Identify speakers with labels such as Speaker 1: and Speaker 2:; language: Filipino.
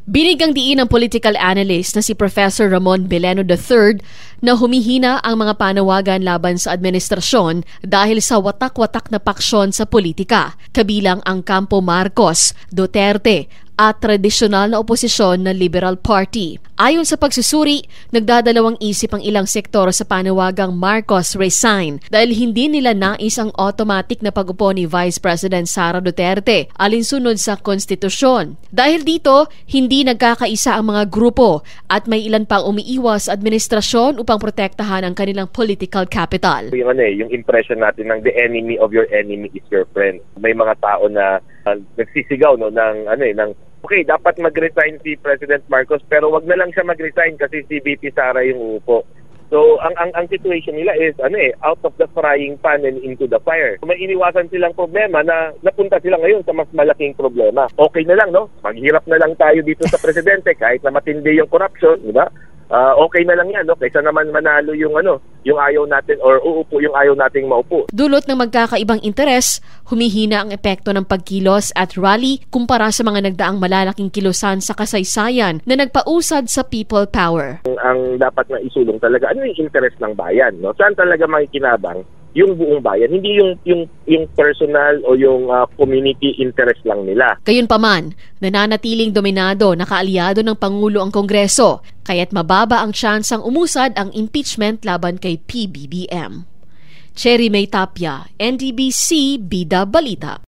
Speaker 1: Binigyang diin ng political analyst na si Professor Ramon Bileno III na humihina ang mga panawagan laban sa administrasyon dahil sa watak-watak na paksyon sa politika, kabilang ang kampo Marcos, Duterte at tradisyonal na oposisyon na Liberal Party. Ayon sa pagsusuri, nagdadalawang isip ang ilang sektor sa panawagang Marcos resign dahil hindi nila nais ang automatic na pag-upo ni Vice President Sara Duterte alinsunod sa konstitusyon. Dahil dito, hindi nagkakaisa ang mga grupo at may ilan pang umiiwas sa administrasyon upang protektahan ang kanilang political capital.
Speaker 2: Yung impression natin ng the enemy of your enemy is your friend. May mga tao na nagsisigaw ng okay, dapat mag-resign si President Marcos pero wag na lang siya mag-resign kasi si VP Sara yung uupo. So ang situation nila is out of the frying pan and into the fire. May iniwasan silang problema na napunta sila ngayon sa mas malaking problema. Okay na lang, no? Maghirap na lang tayo dito sa presidente kahit na matindi yung corruption, di ba? Okay na lang yan, no? Kaysa naman manalo yung ayaw natin or uupo yung ayaw nating maupo.
Speaker 1: Dulot ng magkakaibang interes, humihina ang epekto ng pagkilos at rally kumpara sa mga nagdaang malalaking kilusan sa kasaysayan na nagpausad sa people power.
Speaker 2: Ang dapat na isulong talaga, ano yung interest ng bayan, no? Saan talaga makikinabang yung buong bayan, hindi yung personal o yung community interest lang nila.
Speaker 1: Gayunpaman, nananatiling dominado na kaalyado ng Pangulo ang Kongreso, kaya't mababa ang tsansang umusad ang impeachment laban kay PBBM. Cherry May Tapia, NDBC, Bida Balita.